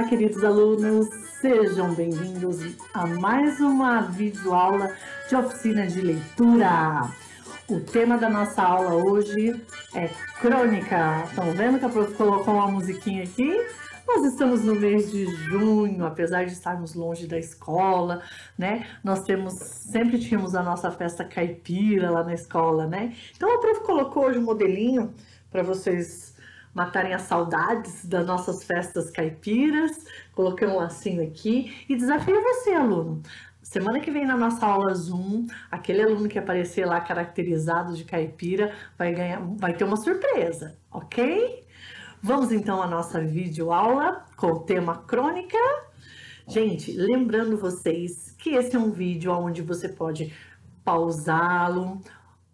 Olá, queridos alunos, sejam bem-vindos a mais uma videoaula de oficina de leitura. O tema da nossa aula hoje é crônica. Estão vendo que a prof colocou uma musiquinha aqui? Nós estamos no mês de junho, apesar de estarmos longe da escola, né? Sempre tínhamos a nossa festa caipira lá na escola, né? Então a prof colocou hoje um modelinho para vocês matarem as saudades das nossas festas caipiras. Coloquei um lacinho aqui e desafio você, aluno. Semana que vem na nossa aula Zoom, aquele aluno que aparecer lá caracterizado de caipira vai ter uma surpresa, ok? Vamos então à nossa videoaula com o tema crônica. Gente, lembrando vocês que esse é um vídeo onde você pode pausá-lo.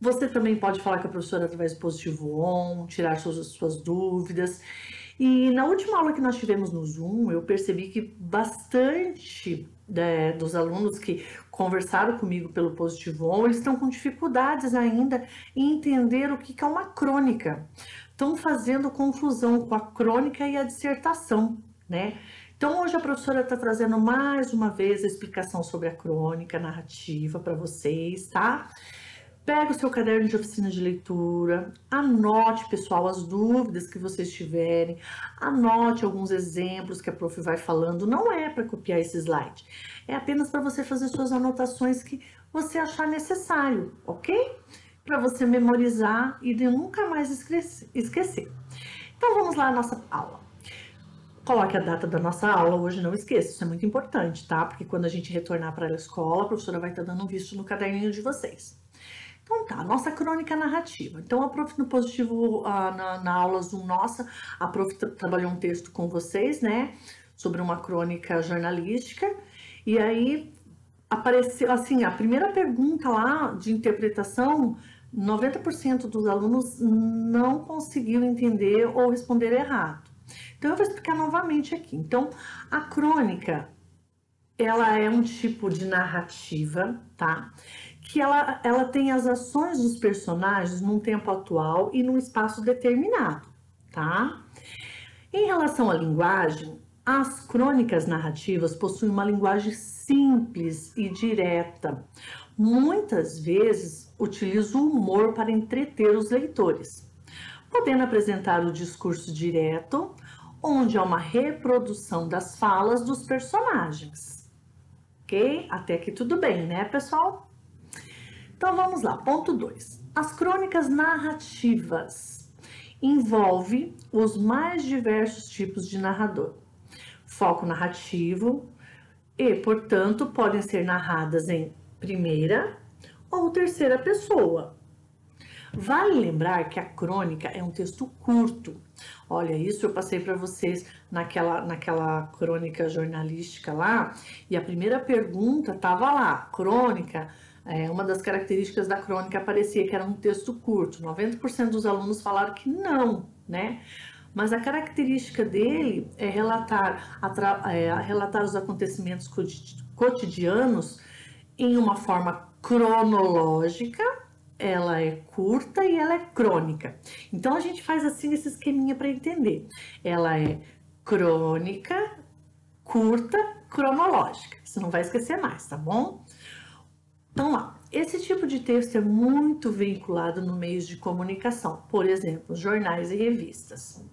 Você também pode falar com a professora através do positivo on, tirar suas dúvidas. E na última aula que nós tivemos no Zoom, eu percebi que bastante dos alunos que conversaram comigo pelo positivo on, eles estão com dificuldades ainda em entender o que é uma crônica. Estão fazendo confusão com a crônica e a dissertação, né? Então hoje a professora está trazendo mais uma vez a explicação sobre a crônica narrativa para vocês, tá? Pega o seu caderno de oficina de leitura, anote, pessoal, as dúvidas que vocês tiverem, anote alguns exemplos que a prof vai falando, não é para copiar esse slide, é apenas para você fazer suas anotações que você achar necessário, ok? Para você memorizar e de nunca mais esquecer. Então vamos lá à nossa aula. Coloque a data da nossa aula, hoje não esqueça, isso é muito importante, tá? Porque quando a gente retornar para a escola, a professora vai estar dando um visto no caderninho de vocês. Então tá, nossa crônica narrativa. Então a prof no positivo, na aula Zoom nossa, a prof trabalhou um texto com vocês, né? Sobre uma crônica jornalística. E aí apareceu, assim, a primeira pergunta lá de interpretação, 90% dos alunos não conseguiu entender ou responder errado. Então eu vou explicar novamente aqui. Então a crônica, ela é um tipo de narrativa, tá? Que ela tem as ações dos personagens num tempo atual e num espaço determinado, tá? Em relação à linguagem, as crônicas narrativas possuem uma linguagem simples e direta. Muitas vezes utilizam o humor para entreter os leitores, podendo apresentar o discurso direto, onde há uma reprodução das falas dos personagens. Ok? Até aqui tudo bem, né, pessoal? Então vamos lá, ponto 2. As crônicas narrativas envolvem os mais diversos tipos de narrador. Foco narrativo e, portanto, podem ser narradas em primeira ou terceira pessoa. Vale lembrar que a crônica é um texto curto. Olha, isso eu passei para vocês naquela crônica jornalística lá, e a primeira pergunta estava lá, crônica. Uma das características da crônica aparecia que era um texto curto. 90% dos alunos falaram que não, né? Mas a característica dele é relatar os acontecimentos cotidianos em uma forma cronológica. Ela é curta e ela é crônica. Então a gente faz assim esse esqueminha para entender. Ela é crônica, curta, cronológica. Você não vai esquecer mais, tá bom? Então lá, esse tipo de texto é muito vinculado no meio de comunicação, por exemplo, jornais e revistas.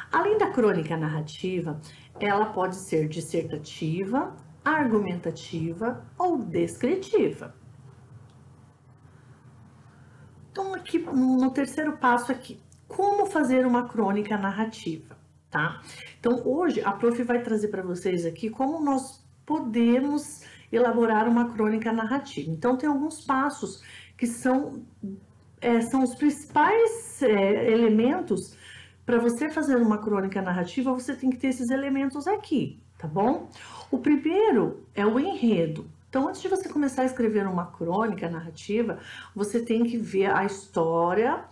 Além da crônica narrativa, ela pode ser dissertativa, argumentativa ou descritiva. Então aqui no terceiro passo aqui, como fazer uma crônica narrativa, tá? Então hoje a prof vai trazer para vocês aqui como nós podemos elaborar uma crônica narrativa. Então tem alguns passos que são os principais elementos para você fazer uma crônica narrativa. Você tem que ter esses elementos aqui, tá bom? O primeiro é o enredo. Então, antes de você começar a escrever uma crônica narrativa, você tem que ver a história,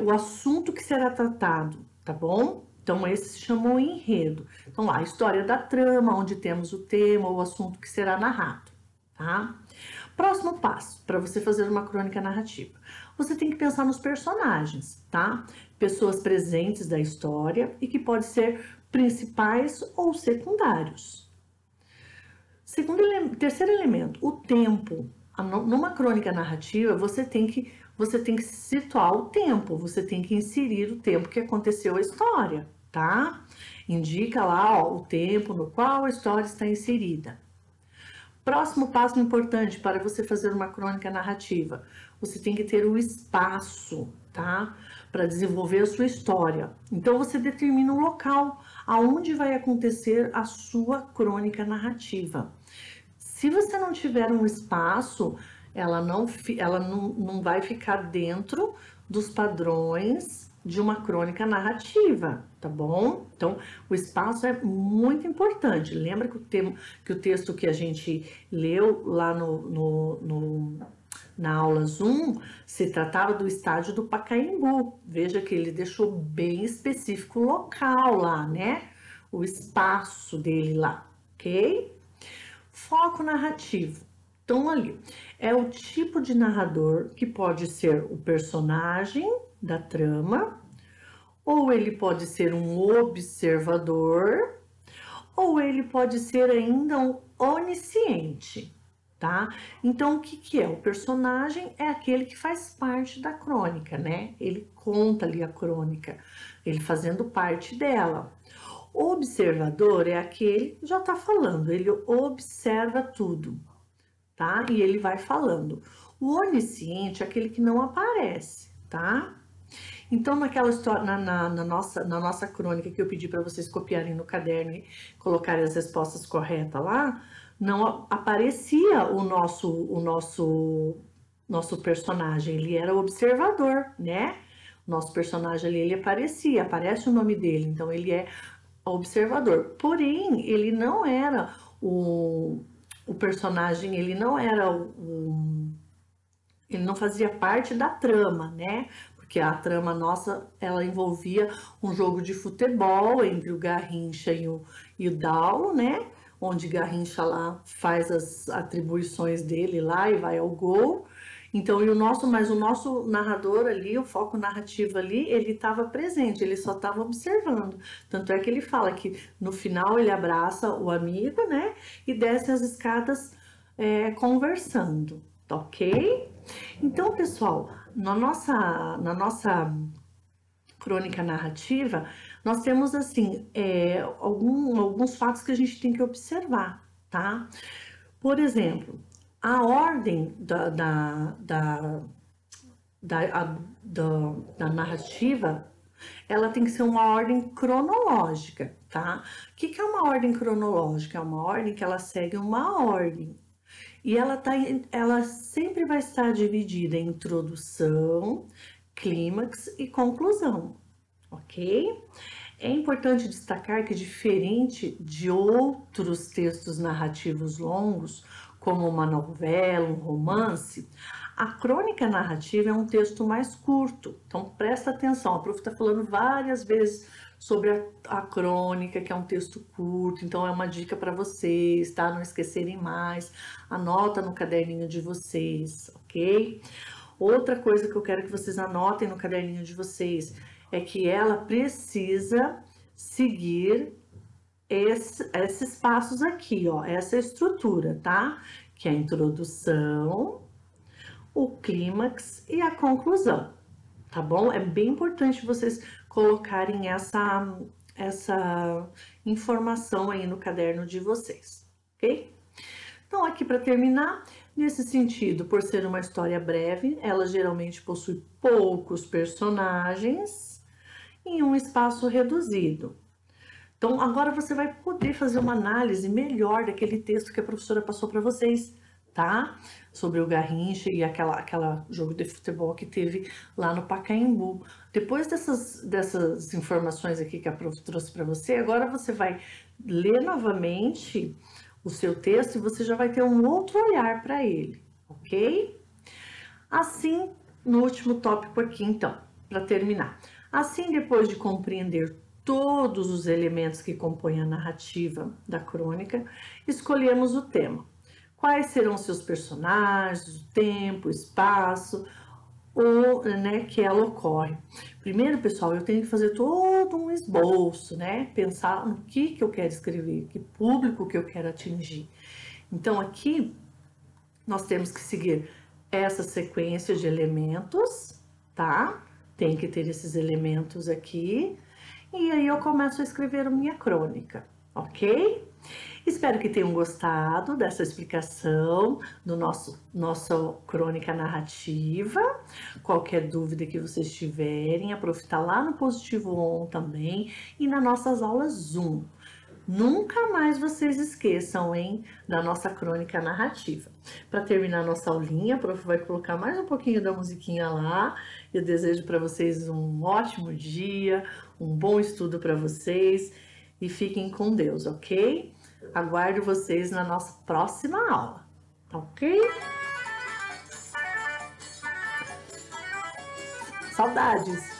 o assunto que será tratado, tá bom? Então, esse se chama o enredo. Então, lá, a história da trama, onde temos o tema, o assunto que será narrado, tá? Próximo passo, para você fazer uma crônica narrativa. Você tem que pensar nos personagens, tá? Pessoas presentes da história e que podem ser principais ou secundários. Terceiro elemento, o tempo. Numa crônica narrativa, você tem que situar o tempo, você tem que inserir o tempo que aconteceu a história, tá? Indica lá, ó, o tempo no qual a história está inserida. Próximo passo importante para você fazer uma crônica narrativa, você tem que ter o espaço, tá? Para desenvolver a sua história. Então você determina o local aonde vai acontecer a sua crônica narrativa. Se você não tiver um espaço, ela não vai ficar dentro dos padrões de uma crônica narrativa, tá bom? Então, o espaço é muito importante. Lembra que o texto que a gente leu lá na aula Zoom se tratava do estádio do Pacaembu. Veja que ele deixou bem específico o local lá, né? O espaço dele lá, ok? Foco narrativo. Então, ali, é o tipo de narrador que pode ser o personagem da trama, ou ele pode ser um observador, ou ele pode ser ainda um onisciente, tá? Então, o que é? O personagem é aquele que faz parte da crônica, né? Ele conta ali a crônica, ele fazendo parte dela. O observador é aquele, já tá falando, ele observa tudo, tá? E ele vai falando. O onisciente é aquele que não aparece, tá? Então, naquela história, na nossa crônica que eu pedi para vocês copiarem no caderno e colocarem as respostas corretas lá, não aparecia o nosso personagem, ele era observador, né? O nosso personagem ali, ele aparece o nome dele, então ele é observador. Porém, ele não era o personagem, ele não era ele não fazia parte da trama, né? Porque a trama nossa, ela envolvia um jogo de futebol entre o Garrincha e o Daulo, né? Onde Garrincha lá faz as atribuições dele lá e vai ao gol. Então, mas o nosso narrador ali, o foco narrativo ali, ele estava presente, ele só estava observando. Tanto é que ele fala que no final ele abraça o amigo, né? E desce as escadas conversando, tá ok? Então, pessoal, na nossa crônica narrativa, nós temos, assim, alguns fatos que a gente tem que observar, tá? Por exemplo, a ordem da narrativa, ela tem que ser uma ordem cronológica, tá? O que é uma ordem cronológica? É uma ordem que ela segue uma ordem. E ela sempre vai estar dividida em introdução, clímax e conclusão, ok? É importante destacar que, diferente de outros textos narrativos longos, como uma novela, um romance, a crônica narrativa é um texto mais curto. Então, presta atenção, a prof está falando várias vezes sobre a crônica, que é um texto curto, então é uma dica para vocês, tá? Não esquecerem mais, anota no caderninho de vocês, ok? Outra coisa que eu quero que vocês anotem no caderninho de vocês é que ela precisa seguir esses passos aqui, ó, essa estrutura, tá? Que é a introdução, o clímax e a conclusão, tá bom? É bem importante vocês colocarem essa informação aí no caderno de vocês, ok? Então, aqui para terminar, nesse sentido, por ser uma história breve, ela geralmente possui poucos personagens em um espaço reduzido. Então, agora você vai poder fazer uma análise melhor daquele texto que a professora passou para vocês, tá? Sobre o Garrincha e aquela jogo de futebol que teve lá no Pacaembu. Depois dessas informações aqui que a prof trouxe para você, agora você vai ler novamente o seu texto e você já vai ter um outro olhar para ele, ok? Assim, no último tópico aqui, então, para terminar. Assim, depois de compreender todos os elementos que compõem a narrativa da crônica, escolhemos o tema. Quais serão seus personagens, o tempo, o espaço, né, que ela ocorre. Primeiro, pessoal, eu tenho que fazer todo um esboço, né? Pensar no que eu quero escrever, que público que eu quero atingir. Então, aqui, nós temos que seguir essa sequência de elementos, tá? Tem que ter esses elementos aqui. E aí eu começo a escrever a minha crônica, ok? Espero que tenham gostado dessa explicação do nossa crônica narrativa. Qualquer dúvida que vocês tiverem, aproveitar lá no Positivo On também e nas nossas aulas Zoom. Nunca mais vocês esqueçam, hein, da nossa crônica narrativa. Para terminar nossa aulinha, a prof vai colocar mais um pouquinho da musiquinha lá. Eu desejo para vocês um ótimo dia, um bom estudo para vocês e fiquem com Deus, ok? Aguardo vocês na nossa próxima aula, ok? Saudades!